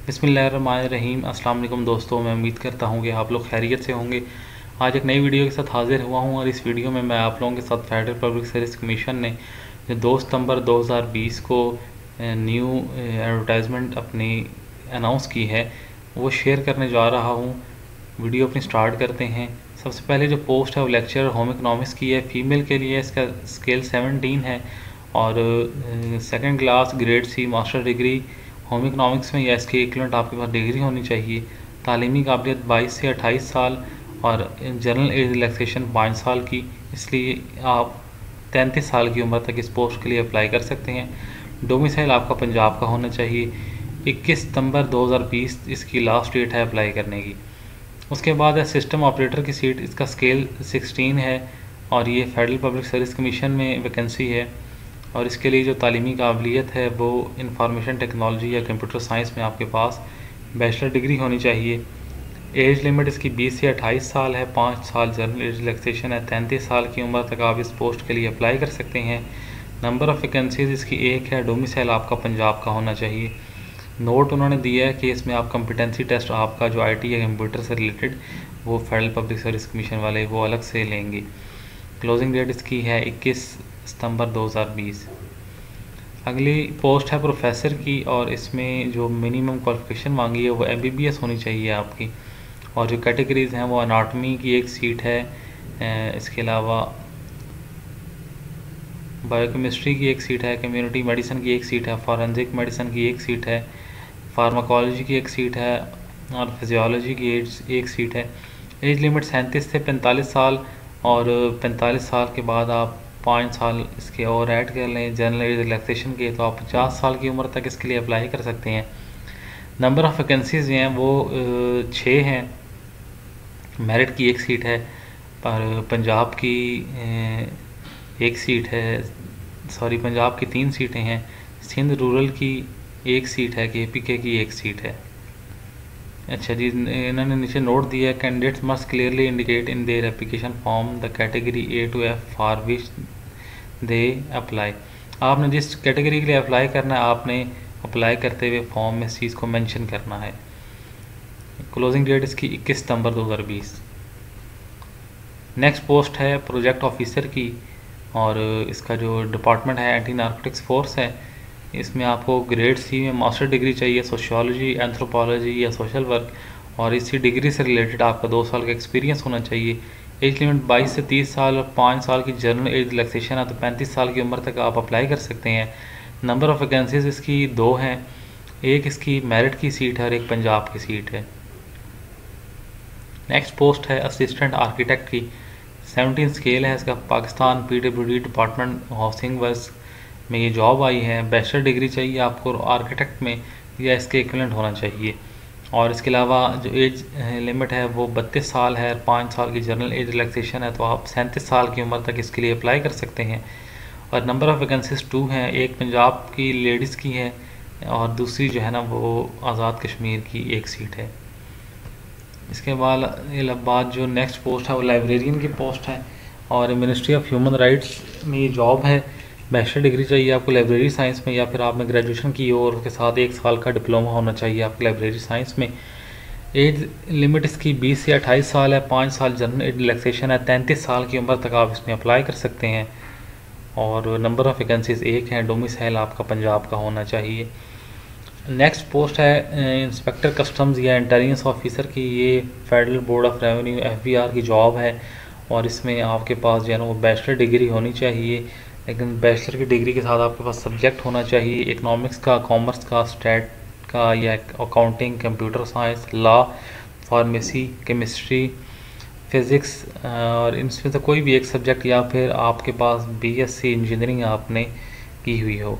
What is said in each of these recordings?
बिस्मिल्लाहिर्रहमानिर्रहीम। अस्सलाम वालेकुम दोस्तों, मैं उम्मीद करता हूँ कि आप लोग खैरियत से होंगे। आज एक नई वीडियो के साथ हाजिर हुआ हूँ और इस वीडियो में मैं आप लोगों के साथ फेडरल पब्लिक सर्विस कमीशन ने जो 2 सितंबर 2020 को न्यू एडवर्टाइजमेंट अपनी अनाउंस की है वो शेयर करने जा रहा हूँ। वीडियो अपनी स्टार्ट करते हैं। सबसे पहले जो पोस्ट है वो लेक्चर होम इकोनॉमिक्स की है। फ़ीमेल के लिए इसका स्केल 17 है और second class grade C master degree home economics में या इसके इक्वलेंट आपके पास डिग्री होनी चाहिए। तालीमी काबिलियत 22 से 28 साल और जनरल एज रिलैक्सेशन 5 साल की, इसलिए आप 33 साल की उम्र तक इस पोस्ट के लिए अप्लाई कर सकते हैं। डोमिसाइल आपका पंजाब का होना चाहिए। 21 सितंबर 2020 इसकी लास्ट डेट है अप्लाई करने की। उसके बाद है सिस्टम ऑपरेटर की सीट, इसका स्केल 16 है और ये फेडरल पब्लिक सर्विस कमीशन में वैकेंसी है और इसके लिए जो तालीमी काबिलियत है वो इंफॉर्मेशन टेक्नोलॉजी या कंप्यूटर साइंस में आपके पास बैचलर डिग्री होनी चाहिए। एज लिमिट इसकी 20 से 28 साल है, 5 साल जनरल एज रिलैक्सेशन है। 33 साल की उम्र तक आप इस पोस्ट के लिए अप्लाई कर सकते हैं। नंबर ऑफ़ वैकेंसीज इसकी 1 है। डोमिसाइल आपका पंजाब का होना चाहिए। नोट उन्होंने दिया है कि इसमें आप कम्पिटेंसी टेस्ट आपका जो IT या कंप्यूटर से रिलेटेड वो फेडरल पब्लिक सर्विस कमीशन वाले वो अलग से लेंगे। क्लोजिंग डेट इसकी है 21 सितंबर 2020। अगली पोस्ट है प्रोफेसर की और इसमें जो मिनिमम क्वालिफिकेशन मांगी है वो MBBS होनी चाहिए आपकी। और जो कैटेगरीज़ हैं वो अनाटमी की एक सीट है, इसके अलावा बायोकेमिस्ट्री की एक सीट है, कम्युनिटी मेडिसिन की एक सीट है, फॉरेंसिक मेडिसिन की एक सीट है, फार्माकोलॉजी की एक सीट है और फिजियोलॉजी की एक सीट है। एज लिमिट 37 से 45 साल और 45 साल के बाद आप 5 साल इसके और ऐड कर लें जनरल एज रिलैक्सेशन के, तो आप 50 साल की उम्र तक इसके लिए अप्लाई कर सकते हैं। नंबर ऑफ़ वैकेंसीज़ हैं वो 6 हैं। मेरिट की एक सीट है पर पंजाब की एक सीट है, पंजाब की 3 सीटें हैं। सिंध रूरल की एक सीट है, KPK की एक सीट है। अच्छा जी, इन्होंने नीचे नोट दिया है candidates must clearly indicate in their application form the category A to F for which they apply. आपने जिस कैटेगरी के लिए अप्लाई करना है आपने अप्लाई करते हुए फॉर्म में इस चीज़ को मेंशन करना है। क्लोजिंग डेट इसकी 21 सितंबर 2020। नेक्स्ट पोस्ट है प्रोजेक्ट ऑफिसर की और इसका जो डिपार्टमेंट है एंटी नार्कोटिक्स फोर्स है। इसमें आपको ग्रेड C में मास्टर डिग्री चाहिए, सोशियोलॉजी, एंथ्रोपोलॉजी या सोशल वर्क, और इसी डिग्री से रिलेटेड आपका 2 साल का एक्सपीरियंस होना चाहिए। एज लिमिट 22 से 30 साल और 5 साल की जनरल एज रिलैक्सेशन है, तो 35 साल की उम्र तक आप अप्लाई कर सकते हैं। नंबर ऑफ़ वैकेंसीज इसकी 2 हैं, एक इसकी मेरिट की सीट है और एक पंजाब की सीट है। नेक्स्ट पोस्ट है असिस्टेंट आर्किटेक्ट की, 17 स्केल है इसका। Pakistan PWD department housing works में ये जॉब आई है। बैचलर डिग्री चाहिए आपको आर्किटेक्ट में या इसके इक्विवेलेंट होना चाहिए। और इसके अलावा जो एज लिमिट है वो 32 साल है, 5 साल की जनरल एज रिलैक्सेशन है, तो आप 37 साल की उम्र तक इसके लिए अप्लाई कर सकते हैं। और नंबर ऑफ़ वैकेंसीज 2 हैं, एक पंजाब की लेडीज़ की है और दूसरी जो है ना वो आज़ाद कश्मीर की एक सीट है। इसके बाद जो नेक्स्ट पोस्ट है वो लाइब्रेरियन की पोस्ट है और मिनिस्ट्री ऑफ ह्यूमन राइट्स में ये जॉब है। बैचलर डिग्री चाहिए आपको लाइब्रेरी साइंस में या फिर आपने ग्रेजुएशन की और उसके साथ 1 साल का डिप्लोमा होना चाहिए आपकी लाइब्रेरी साइंस में। एज लिमिट इसकी 20 से 28 साल है, 5 साल जनरल एज रिलैक्सेशन है, 33 साल की उम्र तक आप इसमें अप्लाई कर सकते हैं। और नंबर ऑफ़ वैकेंसीज 1 है। डोमिसाइल आपका पंजाब का होना चाहिए। नेक्स्ट पोस्ट है इंस्पेक्टर कस्टम्स या इंटेलिजेंस ऑफिसर की, ये federal board of revenue FBR की जॉब है और इसमें आपके पास जो है ना वो बैचलर डिग्री होनी चाहिए, लेकिन बैचलर की डिग्री के साथ आपके पास सब्जेक्ट होना चाहिए इकोनॉमिक्स का, कॉमर्स का, स्टैट का या accounting, computer science, law, pharmacy, chemistry, physics, और इनमें से कोई भी एक सब्जेक्ट या फिर आपके पास BSc इंजीनियरिंग आपने की हुई हो,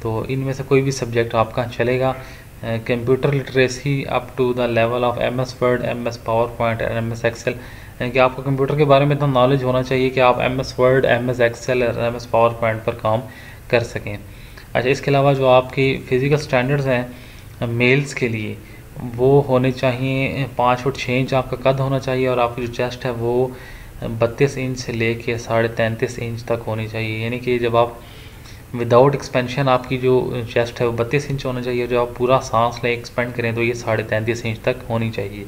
तो इनमें से कोई भी सब्जेक्ट आपका चलेगा। Computer literacy up to the level of MS word, MS power point और MS एक्सेल, यानी कि आपको कंप्यूटर के बारे में इतना नॉलेज होना चाहिए कि आप MS वर्ड, MS एक्सेल और MS पावर पॉइंट पर काम कर सकें। अच्छा, इसके अलावा जो आपकी फ़िज़िकल स्टैंडर्ड्स हैं मेल्स के लिए वो होने चाहिए 5 फुट 6 इंच आपका कद होना चाहिए और आपकी जो चेस्ट है वो 32 इंच से लेके 33.5 इंच तक होनी चाहिए। यानी कि जब आप विदाउट एक्सपेंशन आपकी जो चेस्ट है वो 32 इंच होना चाहिए, जो आप पूरा सांस लें एक्सपेंड करें तो ये 33.5 इंच तक होनी चाहिए।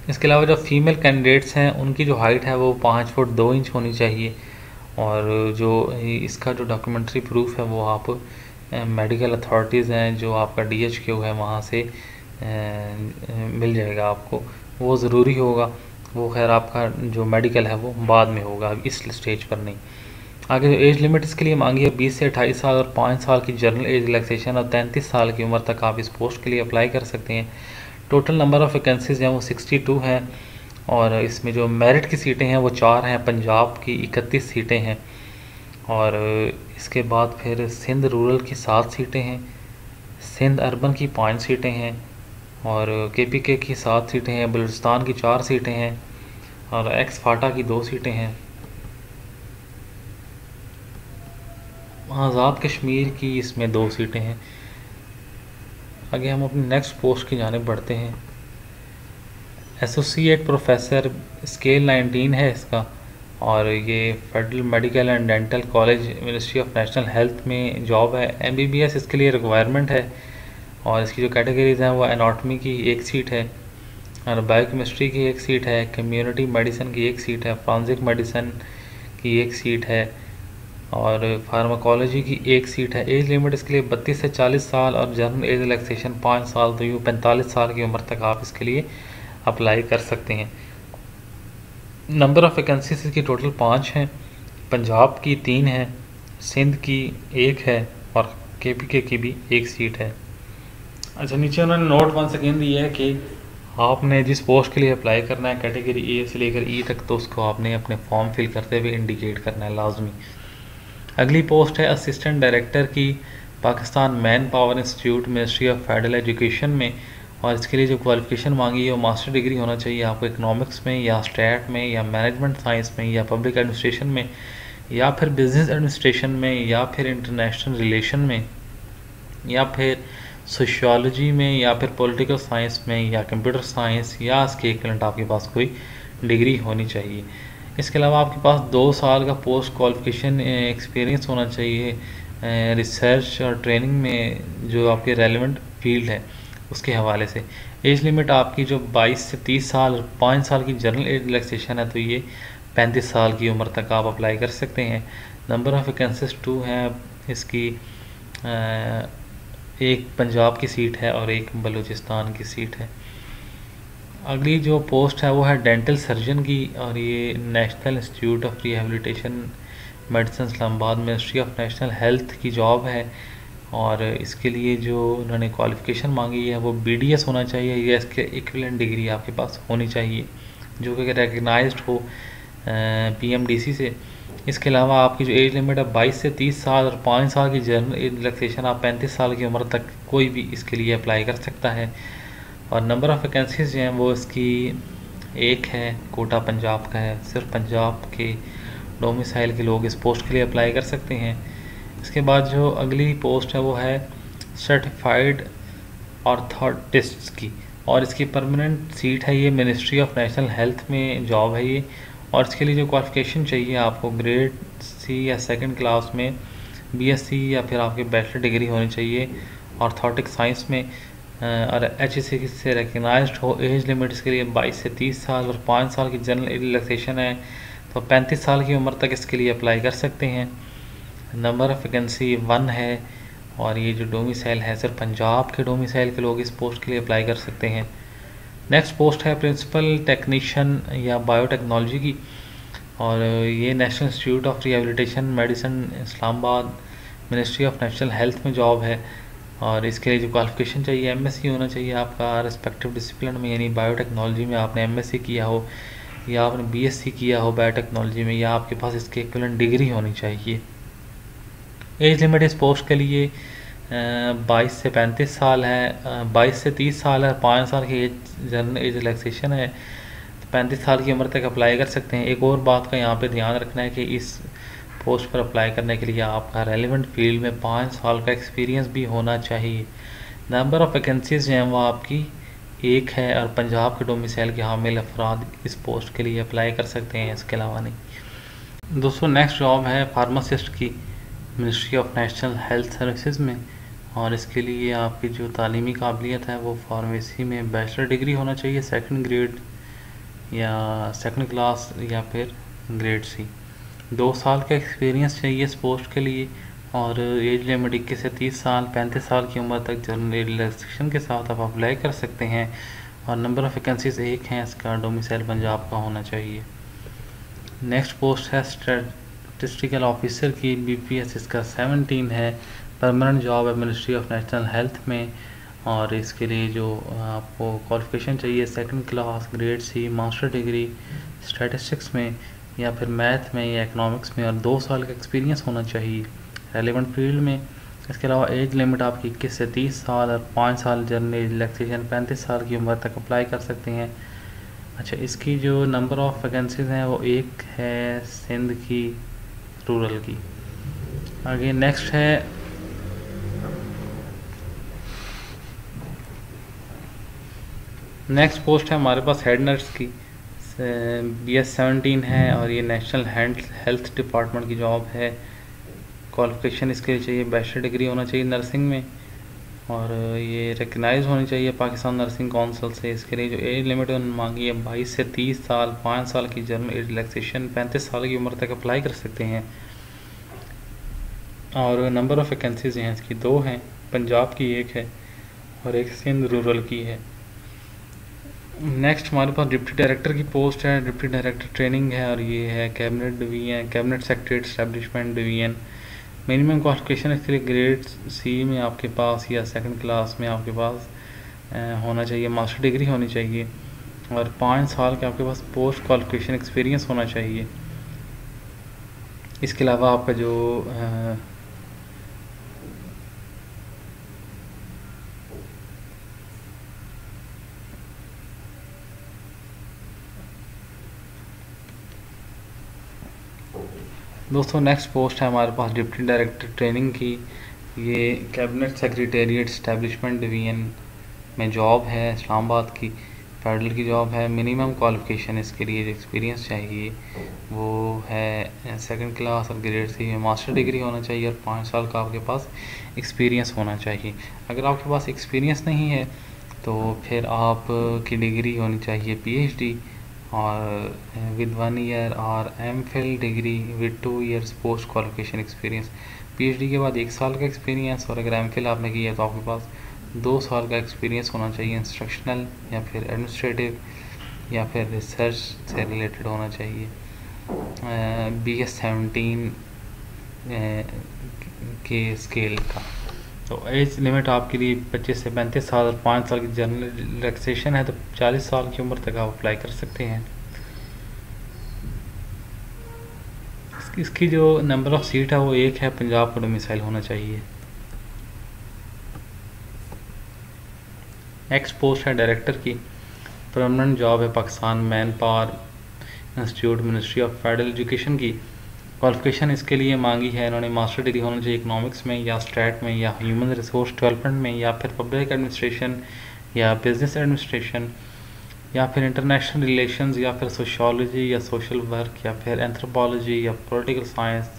इसके अलावा जो फीमेल कैंडिडेट्स हैं उनकी जो हाइट है वो 5 फुट 2 इंच होनी चाहिए, और जो इसका जो डॉक्यूमेंट्री प्रूफ है वो आप मेडिकल अथॉरिटीज़ हैं जो आपका DHQ है वहाँ से मिल जाएगा आपको, वो ज़रूरी होगा। वो खैर आपका जो मेडिकल है वो बाद में होगा, इस स्टेज पर नहीं। आगे जो एज लिमिट इसके लिए मांगी है 20 से 28 साल और 5 साल की जनरल एज रिलैक्सेशन, और 33 साल की उम्र तक आप इस पोस्ट के लिए अप्लाई कर सकते हैं। टोटल नंबर ऑफ़ वैकेंसीज़ हैं वो 62 हैं, और इसमें जो मेरिट की सीटें हैं वो 4 हैं, पंजाब की 31 सीटें हैं, और इसके बाद फिर सिंध रूरल की 7 सीटें हैं, सिंध अर्बन की 5 सीटें हैं, और KPK की 7 सीटें हैं, बलूचिस्तान की 4 सीटें हैं, और एक्स फाटा की 2 सीटें हैं, आज़ाद कश्मीर की इसमें 2 सीटें हैं। आगे हम अपनी नेक्स्ट पोस्ट की जानिब बढ़ते हैं। एसोसिएट प्रोफेसर स्केल 19 है इसका, और ये federal medical and dental college ministry of national health में जॉब है। MBBS इसके लिए रिक्वायरमेंट है, और इसकी जो कैटेगरीज़ हैं वो एनाटॉमी की 1 सीट है, और बायोकेमिस्ट्री की 1 सीट है, कम्युनिटी मेडिसिन की 1 सीट है, फॉरेंसिक मेडिसिन की 1 सीट है, और फार्माकोलॉजी की 1 सीट है। एज लिमिट इसके लिए 32 से 40 साल और जनरल एज रिलैक्सेशन 5 साल, तो यूँ 45 साल की उम्र तक आप इसके लिए अप्लाई कर सकते हैं। नंबर ऑफ़ वैकेंसीज इसकी टोटल 5 हैं, पंजाब की 3 है, सिंध की 1 है, और KPK की भी 1 सीट है। अच्छा, नीचे उन्होंने नोट वन सेकेंड दिया है कि आपने जिस पोस्ट के लिए अप्लाई करना है कैटेगरी A से लेकर E तक, तो उसको आपने अपने फॉर्म फिल करते हुए इंडिकेट करना है लाजमी। अगली पोस्ट है असिस्टेंट डायरेक्टर की, Pakistan man power institute ministry of federal education में, और इसके लिए जो क्वालिफ़िकेशन मांगी है वो मास्टर डिग्री होना चाहिए आपको इकोनॉमिक्स में, या स्टैट में, या मैनेजमेंट साइंस में, या पब्लिक एडमिनिस्ट्रेशन में, या फिर बिजनेस एडमिनिस्ट्रेशन में, या फिर इंटरनेशनल रिलेशन में, या फिर सोशियोलॉजी में, या फिर पॉलिटिकल साइंस में, या कंप्यूटर साइंस, या इसके इक्विवेलेंट आपके पास कोई डिग्री होनी चाहिए। इसके अलावा आपके पास 2 साल का पोस्ट क्वालिफिकेशन एक्सपीरियंस होना चाहिए रिसर्च और ट्रेनिंग में, जो आपके रेलेवेंट फील्ड है उसके हवाले से। एज लिमिट आपकी जो 22 से 30 साल और 5 साल की जनरल एज रिलैक्सेशन है, तो ये 35 साल की उम्र तक आप अप्लाई कर सकते हैं। नंबर ऑफ़ वैकेंसीज 2 हैं इसकी, 1 पंजाब की सीट है और 1 बलूचिस्तान की सीट है। अगली जो पोस्ट है वो है डेंटल सर्जन की, और ये national institute of rehabilitation medicine Islamabad ministry of national health की जॉब है, और इसके लिए जो उन्होंने क्वालिफ़िकेशन मांगी है वो BDS होना चाहिए, या इसके इक्विवेलेंट डिग्री आपके पास होनी चाहिए जो कि रिकग्नाइज्ड हो PMDC से। इसके अलावा आपकी जो एज लिमिट है 22 से 30 साल और 5 साल की जनरल एज रिलैक्सेशन, आप 35 साल की उम्र तक कोई भी इसके लिए अप्लाई कर सकता है। और नंबर ऑफ़ वैकेंसीज जो हैं वो इसकी 1 है, कोटा पंजाब का है, सिर्फ पंजाब के डोमिसाइल के लोग इस पोस्ट के लिए अप्लाई कर सकते हैं। इसके बाद जो अगली पोस्ट है वो है सर्टिफाइड ऑर्थोटिस्ट की, और इसकी परमानेंट सीट है, ये मिनिस्ट्री ऑफ नेशनल हेल्थ में जॉब है ये, और इसके लिए जो क्वालिफ़िकेशन चाहिए आपको ग्रेड C या 2nd क्लास में BSc या फिर आपकी बैचलर डिग्री होनी चाहिए ऑर्थोटिक साइंस में, और HSC से रिकग्नाइज्ड हो। एज लिमिट इसके लिए 22 से 30 साल और 5 साल की जनरल रिलैक्सेशन है, तो 35 साल की उम्र तक इसके लिए अप्लाई कर सकते हैं। नंबर ऑफ़ वैकेंसी 1 है, और ये जो डोमिसाइल है सिर्फ पंजाब के डोमिसाइल के लोग इस पोस्ट के लिए अप्लाई कर सकते हैं। नेक्स्ट पोस्ट है प्रिंसिपल टेक्नीशियन या बायोटेक्नोलॉजी की, और ये national institute of rehabilitation medicine Islamabad ministry of national health में जॉब है, और इसके लिए जो क्वालिफ़िकेशन चाहिए MSc होना चाहिए आपका रिस्पेक्टिव डिसिप्लिन में, यानी बायोटेक्नोलॉजी में आपने MSc किया हो, या आपने BSc किया हो बायोटेक्नोलॉजी में, या आपके पास इसके इक्विवेलेंट डिग्री होनी चाहिए। एज लिमिट इस पोस्ट के लिए 22 से 35 साल है, 22 से 30 साल है, 5 साल की जनरल एज रिलैक्सेशन है, तो 35 साल की उम्र तक अप्लाई कर सकते हैं। एक और बात का यहाँ पे ध्यान रखना है कि इस पोस्ट पर अप्लाई करने के लिए आपका रेलेवेंट फील्ड में 5 साल का एक्सपीरियंस भी होना चाहिए। नंबर ऑफ़ वैकेंसीज जो हैं वो आपकी 1 है, और पंजाब के डोमिसाइल के हामिल अफराद इस पोस्ट के लिए अप्लाई कर सकते हैं, इसके अलावा नहीं। दोस्तों नेक्स्ट जॉब है फार्मासिस्ट की, ministry of national health services में। और इसके लिए आपकी जो तालीमी काबिलियत है वो फार्मेसी में बैचलर डिग्री होना चाहिए, सेकंड ग्रेड या सेकंड क्लास या फिर ग्रेड सी। 2 साल का एक्सपीरियंस चाहिए इस पोस्ट के लिए। और एज लिमिट 21 से 30 साल, 35 साल की उम्र तक जनरल रिलैक्सेशन के साथ आप अप्लाई कर सकते हैं। और नंबर ऑफ़ वैकेंसीज एक हैं, इसका डोमिसाइल पंजाब का होना चाहिए। नेक्स्ट पोस्ट है स्टैटिस्टिकल ऑफिसर की, BPS इसका 17 है। परमानेंट जॉब है मिनिस्ट्री ऑफ नेशनल हेल्थ में। और इसके लिए जो आपको क्वालिफिकेशन चाहिए, second class, grade C, master degree statistics में या फिर मैथ में या इकोनॉमिक्स में, और 2 साल का एक्सपीरियंस होना चाहिए रेलेवेंट फील्ड में। इसके अलावा एज लिमिट आपकी 21 से 30 साल और 5 साल जनरल रिलैक्सेशन 35 साल की उम्र तक अप्लाई कर सकते हैं। अच्छा, इसकी जो नंबर ऑफ़ वैकेंसीज हैं वो एक है सिंध की रूरल की। आगे नेक्स्ट है नेक्स्ट पोस्ट है हमारे पास हेड नर्स की, BS 17 है और ये नेशनल हेल्थ डिपार्टमेंट की जॉब है। क्वालिफिकेशन इसके लिए चाहिए बैचलर डिग्री होना चाहिए नर्सिंग में, और ये रिकगनाइज होनी चाहिए पाकिस्तान नर्सिंग काउंसिल से। इसके लिए जो एज लिमिट उन्होंने मांगी है 22 से 30 साल, 5 साल की जनरल एज रिलैक्सेशन, 35 साल की उम्र तक अप्लाई कर सकते हैं। और नंबर ऑफ़ वैकेंसीज हैं इसकी 2 हैं, पंजाब की एक है और एक सिंध रूरल की है। नेक्स्ट हमारे पास डिप्टी डायरेक्टर की पोस्ट है, डिप्टी डायरेक्टर ट्रेनिंग है और ये है cabinet division, cabinet secretary establishment division. Minimum qualification इसके लिए ग्रेड सी में आपके पास या सेकंड क्लास में आपके पास होना चाहिए, मास्टर डिग्री होनी चाहिए और 5 साल के आपके पास पोस्ट क्वालिफिकेशन एक्सपीरियंस होना चाहिए। इसके अलावा आपका जो दोस्तों नेक्स्ट पोस्ट है हमारे पास डिप्टी डायरेक्टर ट्रेनिंग की। ये कैबिनेट सेक्रेटेरिएट एस्टेब्लिशमेंट डिवीजन में जॉब है, इस्लामाबाद की, फेडरल की जॉब है। मिनिमम क्वालिफिकेशन इसके लिए जो एक्सपीरियंस चाहिए वो है सेकंड क्लास और ग्रेड सी में मास्टर डिग्री होना चाहिए और 5 साल का आपके पास एक्सपीरियंस होना चाहिए। अगर आपके पास एक्सपीरियंस नहीं है तो फिर आपकी डिग्री होनी चाहिए PhD और विद 1 ईयर और MPhil degree with 2 years post qualification experience. PhD के बाद 1 साल का एक्सपीरियंस, और अगर MPhil आपने किया है तो आपके पास 2 साल का एक्सपीरियंस होना चाहिए, इंस्ट्रक्शनल या फिर एडमिनिस्ट्रेटिव या फिर रिसर्च से रिलेटेड होना चाहिए। BS 17 के स्केल का। तो एज लिमिट आपके लिए 25 से 35 साल और 5 साल की जनरल रिलैक्सेशन है, तो 40 साल की उम्र तक आप अप्लाई कर सकते हैं। इसकी जो नंबर ऑफ़ सीट है वो एक है, पंजाब का डोमिसाइल होना चाहिए। नेक्स्ट पोस्ट है डायरेक्टर की, परमानेंट जॉब है Pakistan man power institute ministry of federal education की। क्वालिफिकेशन इसके लिए मांगी है इन्होंने, मास्टर डिग्री होना चाहिए इकोनॉमिक्स में या स्ट्रेट में या ह्यूमन रिसोर्स डेवलपमेंट में या फिर पब्लिक एडमिनिस्ट्रेशन या बिजनेस एडमिनिस्ट्रेशन या फिर इंटरनेशनल रिलेशंस या फिर सोशियोलॉजी या सोशल वर्क या फिर एंथ्रोपोलॉजी या पॉलिटिकल साइंस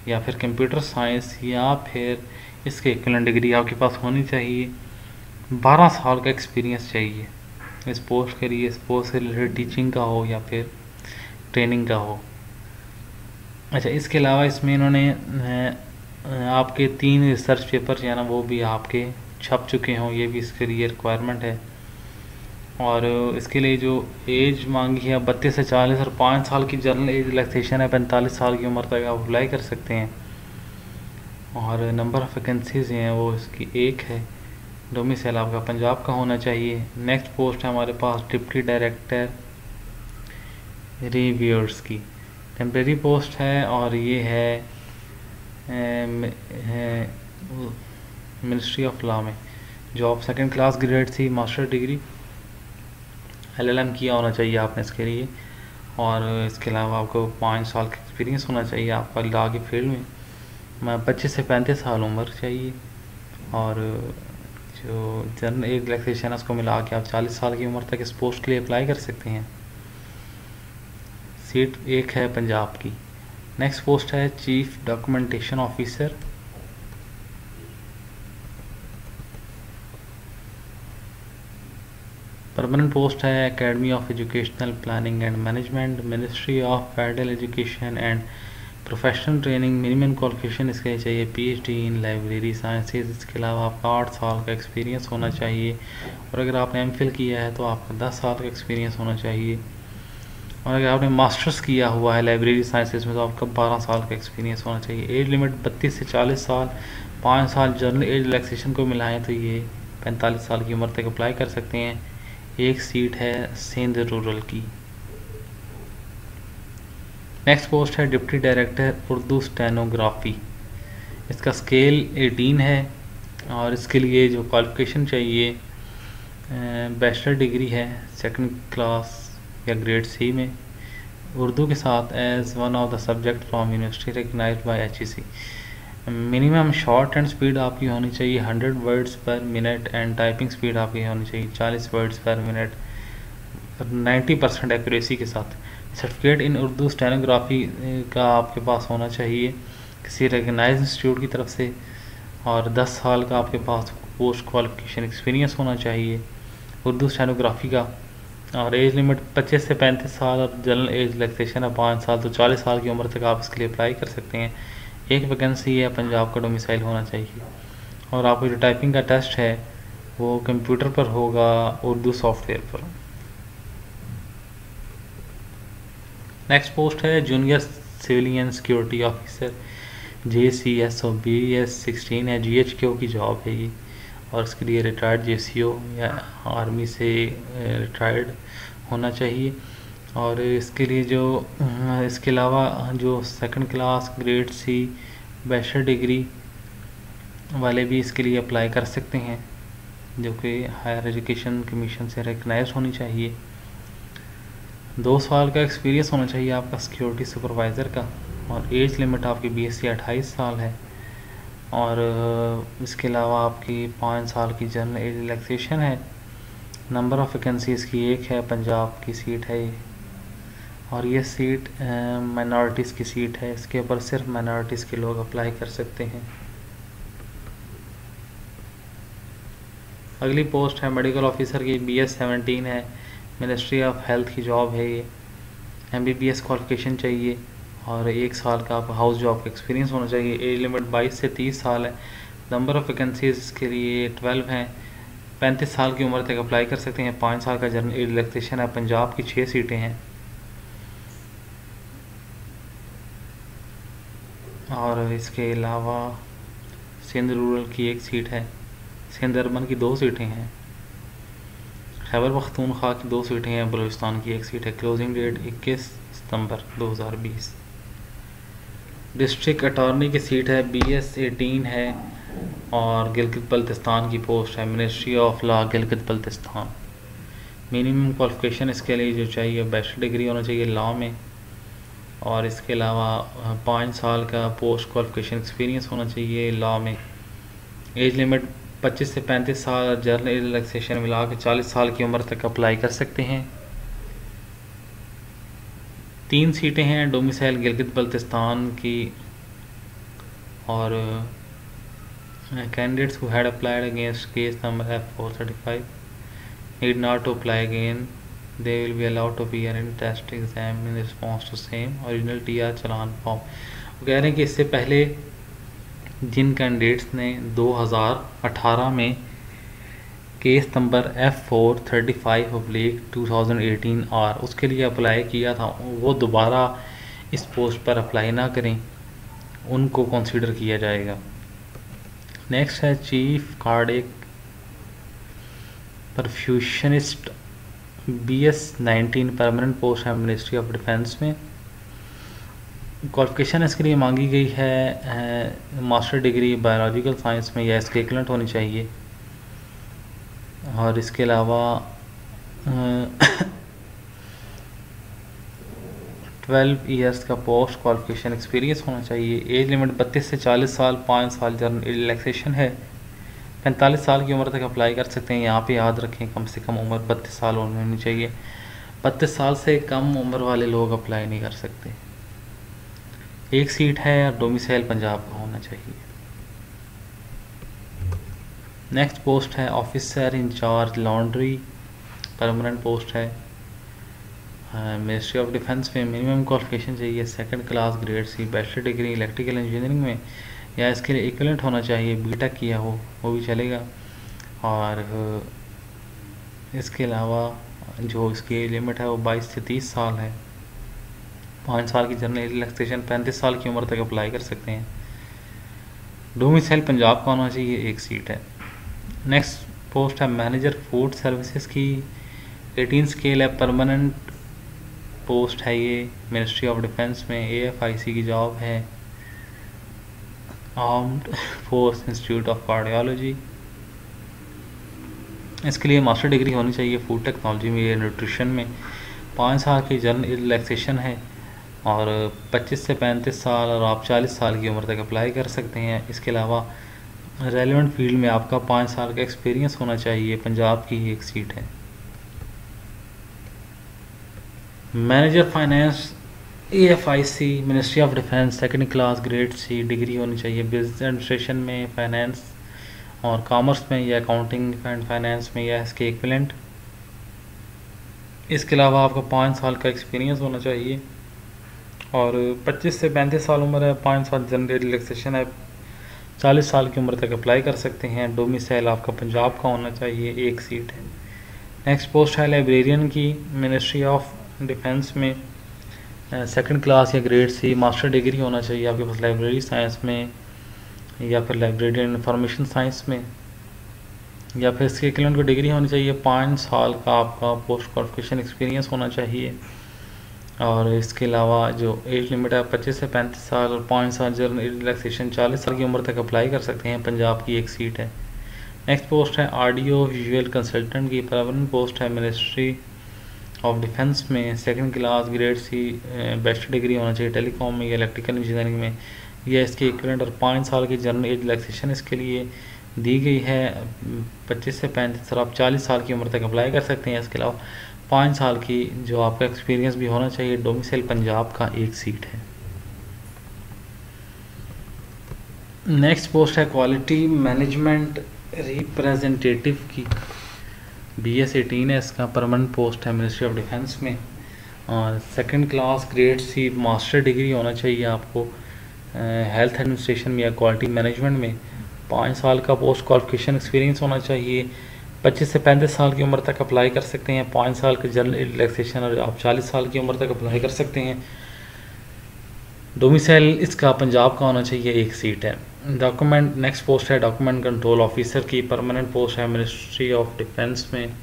या फिर कंप्यूटर साइंस या फिर इसके इक्विवेलेंट डिग्री आपके पास होनी चाहिए। 12 साल का एक्सपीरियंस चाहिए इस पोस्ट के लिए। इस पोस्ट से रिलेटेड टीचिंग का हो या फिर ट्रेनिंग का हो। अच्छा, इसके अलावा इसमें इन्होंने आपके 3 रिसर्च पेपर जो है ना वो भी आपके छप चुके हों, ये भी इसके लिए रिक्वायरमेंट है। और इसके लिए जो एज मांगी है 32 से 40 और 5 साल की जनरल एज रिलैक्सेशन है, 45 साल की उम्र तक आप अप्लाई कर सकते हैं। और नंबर ऑफ़ वैकेंसीज हैं वो इसकी एक है, डोमिसाइल आपका पंजाब का होना चाहिए। नेक्स्ट पोस्ट है हमारे पास डिप्टी डायरेक्टर रिव्यूअर्स की, टेम्प्रेरी पोस्ट है और ये है मिनिस्ट्री ऑफ लॉ में job. Second class grade C, master degree LLM किया होना चाहिए आपने इसके लिए। और इसके अलावा आपको 5 साल का एक्सपीरियंस होना चाहिए आपका लॉ की फील्ड में। 25 से 35 साल उम्र चाहिए और जो जनरल एज रिलैक्सेशन है उसको मिला के आप 40 साल की उम्र तक इस पोस्ट के लिए अप्लाई कर सकते हैं। सीट एक है पंजाब की। नेक्स्ट पोस्ट है chief documentation officer. Permanent post है academy of educational planning and management, ministry of federal education and professional training. Minimum qualification इसके लिए चाहिए पीएचडी इन लाइब्रेरी साइंसेज। इसके अलावा आपका 8 साल का एक्सपीरियंस होना चाहिए, और अगर आपने एमफिल किया है तो आपका 10 साल का एक्सपीरियंस होना चाहिए, और अगर आपने मास्टर्स किया हुआ है लाइब्रेरी साइंसेज में तो आपका 12 साल का एक्सपीरियंस होना चाहिए। एज लिमिट 32 से 40 साल, 5 साल जनरल एज रिलैक्सेशन को मिलाएं तो ये 45 साल की उम्र तक अप्लाई कर सकते हैं। एक सीट है सिंध रूरल की। नेक्स्ट पोस्ट है डिप्टी डायरेक्टर उर्दू स्टेनोग्राफी। इसका स्केल 18 है, और इसके लिए जो क्वालिफिकेशन चाहिए बैचलर डिग्री है 2nd क्लास या ग्रेड सी में, उर्दू के साथ as one of the subject from university recognised by HEC। Minimum shorthand speed आपकी होनी चाहिए 100 वर्ड्स पर मिनट, एंड टाइपिंग स्पीड आपकी होनी चाहिए 40 वर्ड्स पर मिनट, 90% एक्यूरेसी के साथ। सर्टिफिकेट इन उर्दू स्टेनोग्राफी का आपके पास होना चाहिए किसी रिकग्नाइज इंस्टीट्यूट की तरफ से, और 10 साल का आपके पास पोस्ट क्वालिफिकेशन एक्सपीरियंस होना चाहिए उर्दू स्टेनोग्राफी का, और एज लिमिट 25 से 35 साल, और जनरल एज रिलैक्सेशन है 5 साल, तो 40 साल की उम्र तक आप इसके लिए अप्लाई कर सकते हैं। एक वैकेंसी है, पंजाब का डोमिसाइल होना चाहिए, और आपको जो टाइपिंग का टेस्ट है वो कंप्यूटर पर होगा उर्दू सॉफ्टवेयर पर। नेक्स्ट पोस्ट है junior civilian security officer JCSO BS 16 है, GHQ की जॉब है ये, और इसके लिए रिटायर्ड JCO या आर्मी से रिटायर्ड होना चाहिए। और इसके लिए जो इसके अलावा जो 2nd class grade C bachelor degree वाले भी इसके लिए अप्लाई कर सकते हैं, जो कि हायर एजुकेशन कमीशन से रिकग्नाइज होनी चाहिए। 2 साल का एक्सपीरियंस होना चाहिए आपका सिक्योरिटी सुपरवाइज़र का, और एज लिमिट आपकी 20 से 28 साल है, और इसके अलावा आपकी 5 साल की जनरल एज रिलैक्सेशन है। नंबर ऑफ़ वैकेंसीज़ की एक है, पंजाब की सीट है ये, और ये सीट माइनॉरिटीज़ की सीट है, इसके ऊपर सिर्फ माइनॉरिटीज़ के लोग अप्लाई कर सकते हैं। अगली पोस्ट है मेडिकल ऑफिसर की, BS 17 है, मिनिस्ट्री ऑफ हेल्थ की जॉब है ये। MBBS क्वालिफिकेशन चाहिए, और 1 साल का आपका हाउस जॉब का एक्सपीरियंस होना चाहिए। एज लिमिट 22 से 30 साल है। नंबर ऑफ़ वैकेंसीज़ के लिए 12 हैं। 35 साल की उम्र तक अप्लाई कर सकते हैं। 5 साल का जनरल एज रिलैक्सेशन है। पंजाब की 6 सीटें हैं, और इसके अलावा सिंध रूरल की 1 सीट है, सिंध अर्बन की 2 सीटें हैं, खैबर पख्तूनख्वा की 2 सीटें हैं, बलूचिस्तान की 1 सीट है। क्लोजिंग डेट 21 सितंबर 2020। डिस्ट्रिक्ट अटॉर्नी की सीट है, BS 18 है, और गिलगित बल्तिस्तान की पोस्ट है, ministry of law Gilgit Baltistan. Minimum qualification इसके लिए जो चाहिए बैचलर डिग्री होना चाहिए लॉ में, और इसके अलावा 5 साल का पोस्ट क्वालिफिकेशन एक्सपीरियंस होना चाहिए लॉ में। एज लिमिट 25 से 35 साल, जनरल एज रिलैक्सेशन मिला के 40 साल की उम्र तक अप्लाई कर सकते हैं। 3 सीटें हैं, डोमिसाइल गिलगित बल्तिस्तान की, और candidates who had applied against case number F435 need not to apply again, they will be allowed to appear in test exam in response to same original TR challan form. वो कह रहे हैं कि इससे पहले जिन कैंडिडेट्स ने 2018 में केस नंबर F435/2018 उसके लिए अप्लाई किया था, वो दोबारा इस पोस्ट पर अप्लाई ना करें, उनको कंसीडर किया जाएगा। नेक्स्ट है chief cardiac perfusionist, BS 19 permanent post है मिनिस्ट्री ऑफ डिफेंस में। क्वालिफिकेशन इसके लिए मांगी गई है मास्टर डिग्री बायोलॉजिकल साइंस में या इसके इक्विवेलेंट होनी चाहिए, और इसके अलावा 12 ईयर्स का पोस्ट क्वालिफिकेशन एक्सपीरियंस होना चाहिए। एज लिमिट 32 से 40 साल, 5 साल जनरल रिलैक्सेशन है। 45 साल की उम्र तक अप्लाई कर सकते हैं। यहाँ पे याद रखें कम से कम उम्र 32 साल होनी चाहिए। 32 साल से कम उम्र वाले लोग अप्लाई नहीं कर सकते। एक सीट है और डोमिसाइल पंजाब का होना चाहिए। नेक्स्ट पोस्ट है officer incharge laundry, permanent post है। मिनिस्ट्री ऑफ डिफेंस में मिनिमम क्वालिफिकेशन चाहिए second class grade C, bachelor degree electrical engineering में या इसके लिए इक्विवेलेंट होना चाहिए, बीटेक किया हो वो भी चलेगा। और इसके अलावा जो इसकी लिमिट है वो 22 से 30 साल है। 5 साल की जनरल रिलैक्सेशन, 35 साल की उम्र तक अप्लाई कर सकते हैं। डोमिसाइल पंजाब का होना चाहिए, एक सीट है। नेक्स्ट पोस्ट है मैनेजर फूड सर्विसेज की, 18 स्केल है, परमानेंट पोस्ट है ये, मिनिस्ट्री ऑफ डिफेंस में, AFIC की जॉब है, armed force institute of cardiology. इसके लिए मास्टर डिग्री होनी चाहिए फूड टेक्नोलॉजी में या न्यूट्रिशन में। 5 साल की जनरल रिलैक्सेशन है और 25 से 35 साल और आप 40 साल की उम्र तक अप्लाई कर सकते हैं। इसके अलावा रेलेवेंट फील्ड में आपका 5 साल का एक्सपीरियंस होना चाहिए। पंजाब की एक सीट है। Manager finance AFIC, ministry of defence, second class grade C, degree होनी चाहिए बिजनेस एडमिनिस्ट्रेशन में, फाइनेंस और कॉमर्स में या अकाउंटिंग एंड फाइनेंस में या इसके इक्विवेलेंट। इसके अलावा आपका 5 साल का एक्सपीरियंस होना चाहिए और 25 से 35 साल उम्र है, 5 साल जनरल रिलैक्सेशन है, 40 साल की उम्र तक अप्लाई कर सकते हैं। डोमिसाइल आपका पंजाब का होना चाहिए, एक सीट है। नेक्स्ट पोस्ट है लाइब्रेरियन की, मिनिस्ट्री ऑफ डिफेंस में, सेकंड क्लास या ग्रेड सी, मास्टर डिग्री होना चाहिए आपके पास लाइब्रेरी साइंस में या फिर लाइब्रेरियन इंफॉर्मेशन साइंस में या फिर इसके इक्विवेलेंट को डिग्री होनी चाहिए। 5 साल का आपका पोस्ट क्वालिफिकेशन एक्सपीरियंस होना चाहिए और इसके अलावा जो एज लिमिट है 25 से 35 साल और 5 साल जनरल रिलैक्सेशन, 40 साल की उम्र तक अप्लाई कर सकते हैं। पंजाब की एक सीट है। नेक्स्ट पोस्ट है ऑडियो विजुअल कंसल्टेंट की, परमानेंट पोस्ट है मिनिस्ट्री ऑफ डिफेंस में, second class grade C, bachelor degree होना चाहिए टेलीकॉम में या इलेक्ट्रिकल इंजीनियरिंग में या इसके इक्विवेलेंट और 5 साल की जनरल एज रिलैक्सेशन इसके लिए दी गई है। 25 से 35 और आप 40 साल की उम्र तक अप्लाई कर सकते हैं। इसके अलावा 5 साल की जो आपका एक्सपीरियंस भी होना चाहिए। डोमिसाइल पंजाब का एक सीट है। नेक्स्ट पोस्ट है क्वालिटी मैनेजमेंट रिप्रेजेंटेटिव की, BS 18 है इसका, परमानेंट पोस्ट है मिनिस्ट्री ऑफ डिफेंस में और second class grade C, master degree होना चाहिए आपको हेल्थ एडमिनिस्ट्रेशन में या क्वालिटी मैनेजमेंट में। 5 साल का पोस्ट क्वालिफिकेशन एक्सपीरियंस होना चाहिए। 25 से 35 साल की उम्र तक अप्लाई कर सकते हैं। 5 साल के जनरल रिलैक्सेशन और आप 40 साल की उम्र तक अप्लाई कर सकते हैं। डोमिसाइल इसका पंजाब का होना चाहिए, एक सीट है। डॉक्यूमेंट नेक्स्ट पोस्ट है डॉक्यूमेंट कंट्रोल ऑफिसर की, परमानेंट पोस्ट है मिनिस्ट्री ऑफ डिफेंस में,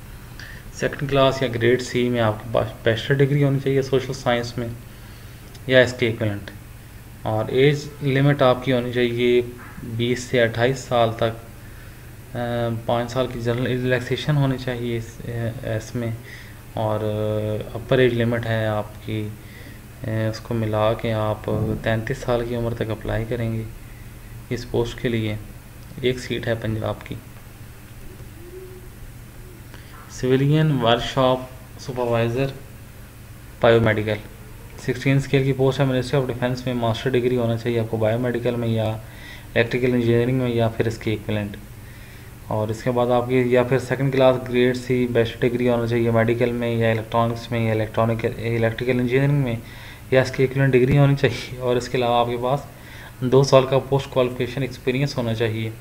सेकंड क्लास या ग्रेड सी में आपके पास बैचलर डिग्री होनी चाहिए सोशल साइंस में या इसके इक्विवेलेंट और एज लिमिट आपकी होनी चाहिए 20 से 28 साल तक। 5 साल की जनरल रिलैक्सेशन होनी चाहिए इसमें और अपर एज लिमिट है आपकी, उसको मिला के आप 33 साल की उम्र तक अप्लाई करेंगे इस पोस्ट के लिए। एक सीट है पंजाब की। Civilian workshop supervisor biomedical, 16 scale की पोस्ट है मिनिस्ट्री ऑफ डिफेंस में। मास्टर डिग्री होना चाहिए आपको बायोमेडिकल में या इलेक्ट्रिकल इंजीनियरिंग में या फिर इसके इक्विवेलेंट और इसके बाद आपकी या फिर second class grade C, bachelor degree होना चाहिए मेडिकल में या इलेक्ट्रॉनिक्स में या इलेक्ट्रिकल इंजीनियरिंग में या इसकी इक्विवेलेंट डिग्री होनी चाहिए और इसके अलावा आपके पास 2 साल का पोस्ट क्वालिफिकेशन एक्सपीरियंस होना चाहिए।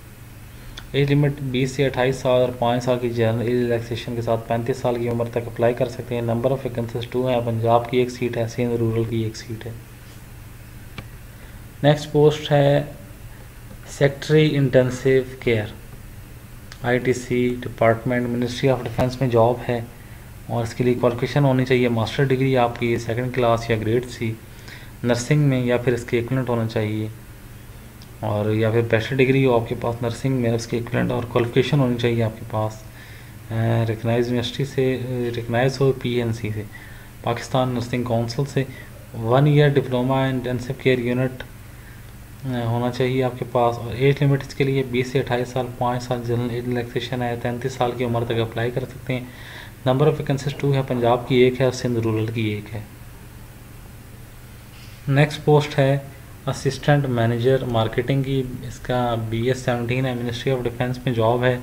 एज लिमिट 20 से 28 साल और 5 साल की जनरल रिलैक्सेशन के साथ 35 साल की उम्र तक अप्लाई कर सकते हैं। नंबर ऑफ वैकेंसीज 2 है। पंजाब की एक सीट है, सिंध रूरल की एक सीट है। नेक्स्ट पोस्ट है secretary intensive care, ITC department, ministry of defence में जॉब है और इसके लिए क्वालिफिकेशन होनी चाहिए मास्टर डिग्री आपकी सेकंड क्लास या ग्रेड सी, नर्सिंग में या फिर इसके इक्विवेलेंट होना चाहिए और या फिर बैचलर डिग्री हो आपके पास नर्सिंग में, उसके इक्विवेलेंट और क्वालिफिकेशन होनी चाहिए आपके पास रिकग्नाइज यूनिवर्सिटी से, रिकग्नाइज हो PNC से, पाकिस्तान नर्सिंग काउंसिल से। 1 year diploma intensive care unit होना चाहिए आपके पास और एज लिमिट इसके लिए 20 से 28 साल, 5 साल जनरल रिलैक्सेशन है, 33 साल की उम्र तक अप्लाई कर सकते हैं। नंबर ऑफ वैकेंसीज 2 है। पंजाब की एक है और सिंध रूरल की एक है। नेक्स्ट पोस्ट है असिस्टेंट मैनेजर मार्केटिंग की इसका BS-17 है, मिनिस्ट्री ऑफ डिफेंस में जॉब है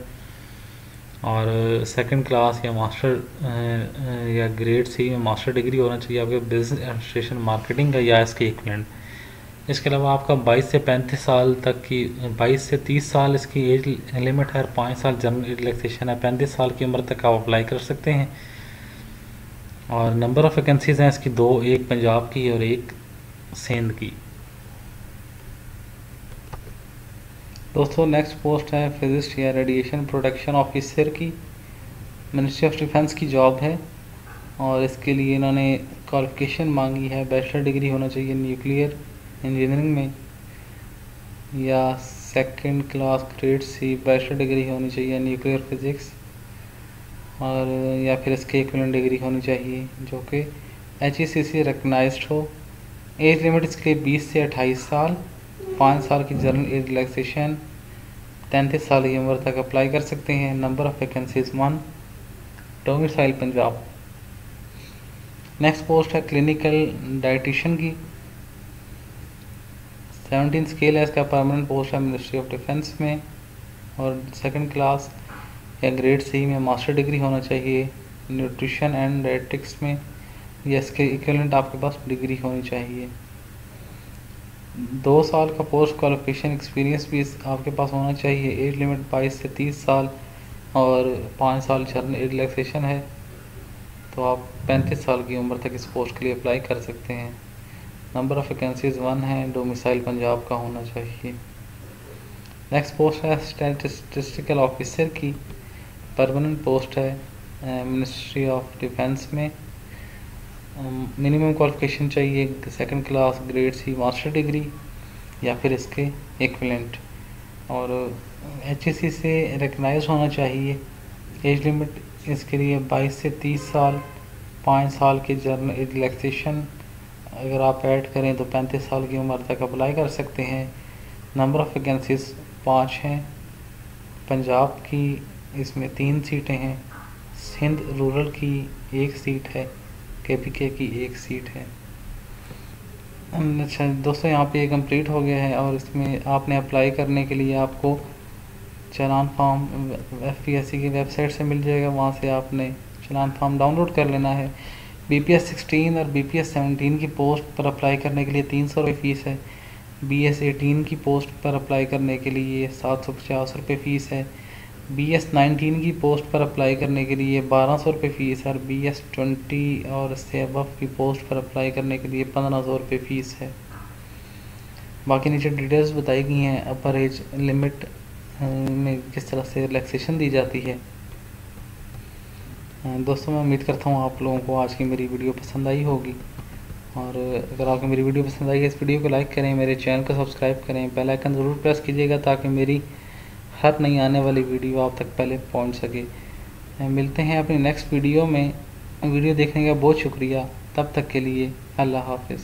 और सेकंड क्लास या मास्टर या ग्रेड सी में मास्टर डिग्री होना चाहिए आपके बिजनेस एडमिनिस्ट्रेशन मार्केटिंग का या इसके इक्विवेलेंट। इसके अलावा आपका 22 से 35 साल तक की 22 से 30 साल इसकी एज लिमिट है और 5 साल जनरल एज रिलैक्सेशन है। 35 साल की उम्र तक आप अप्लाई कर सकते हैं और नंबर ऑफ़ वैकेंसीज़ हैं इसकी 2, एक पंजाब की और एक सिंध की। दोस्तों नेक्स्ट पोस्ट है फिजिस्ट या रेडिएशन प्रोटेक्शन ऑफिसर की, मिनिस्ट्री ऑफ डिफेंस की जॉब है और इसके लिए इन्होंने क्वालिफिकेशन मांगी है, बैचलर डिग्री होना चाहिए न्यूक्लियर इंजीनियरिंग में या second class grade C bachelor degree होनी चाहिए न्यूक्लियर फिजिक्स और या फिर इसके इक्विवेलेंट डिग्री होनी चाहिए जो कि HECC रिकग्नाइज्ड हो। एज लिमिट इसके लिए 20 से 28 साल, 5 साल की जनरल एज रिलैक्सेशन, 33 साल की उम्र तक अप्लाई कर सकते हैं। Number of vacancies 1, domicile Punjab. Next post है क्लिनिकल डाइटिशियन की, 17 स्केल है इसका, परमानेंट पोस्ट है मिनिस्ट्री ऑफ डिफेंस में और सेकंड क्लास या ग्रेड सी में मास्टर डिग्री होना चाहिए न्यूट्रिशन एंड डाइटिक्स में या इसके इक्विवेलेंट आपके पास डिग्री होनी चाहिए। 2 साल का पोस्ट क्वालिफिकेशन एक्सपीरियंस भी आपके पास होना चाहिए। एज लिमिट 22 से 30 साल और 5 साल जनरल एज रिलैक्सेशन है, तो आप 35 साल की उम्र तक इस पोस्ट के लिए अप्लाई कर सकते हैं। नंबर ऑफ़ वैकेंसीज 1 है, डोमिसाइल पंजाब का होना चाहिए। नेक्स्ट पोस्ट है स्टैटिस्टिकल ऑफिसर की, परमानेंट पोस्ट है मिनिस्ट्री ऑफ डिफेंस में। मिनिमम क्वालिफिकेशन चाहिए second class grade C master degree या फिर इसके इक्विवेलेंट और HEC से रिकग्नाइज होना चाहिए। एज लिमिट इसके लिए 22 से 30 साल, 5 साल की जनरल एज रिलैक्सेशन अगर आप ऐड करें तो 35 साल की उम्र तक अप्लाई कर सकते हैं। नंबर ऑफ़ वैकेंसीज 5 हैं। पंजाब की इसमें 3 सीटें हैं, सिंध रूरल की 1 सीट है, KPK की 1 सीट है। अच्छा दोस्तों यहाँ पे ये कंप्लीट हो गया है और इसमें आपने अप्लाई करने के लिए आपको चालान फॉर्म FPSC की वेबसाइट से मिल जाएगा, वहाँ से आपने चालान फॉर्म डाउनलोड कर लेना है। BPS-16 और BPS-17 की पोस्ट पर अप्लाई करने के लिए 300 रुपये फ़ीस है। BS-18 की पोस्ट पर अप्लाई करने के लिए 750 रुपये फ़ीस है। BS-19 की पोस्ट पर अप्लाई करने के लिए 1200 रुपये फ़ीस है और BS-20 और इससे अबव की पोस्ट पर अप्लाई करने के लिए 1500 रुपये फ़ीस है। बाकी नीचे डिटेल्स बताई गई हैं, अपर एज लिमिट में किस तरह से रिलैक्सेशन दी जाती है। दोस्तों मैं उम्मीद करता हूँ आप लोगों को आज की मेरी वीडियो पसंद आई होगी और अगर आपको मेरी वीडियो पसंद आई है इस वीडियो को लाइक करें, मेरे चैनल को सब्सक्राइब करें, बेल आइकन ज़रूर प्रेस कीजिएगा ताकि मेरी हर नई आने वाली वीडियो आप तक पहले पहुंच सके। मिलते हैं अपनी नेक्स्ट वीडियो में। वीडियो देखने का बहुत शुक्रिया, तब तक के लिए अल्लाह हाफ़िज़।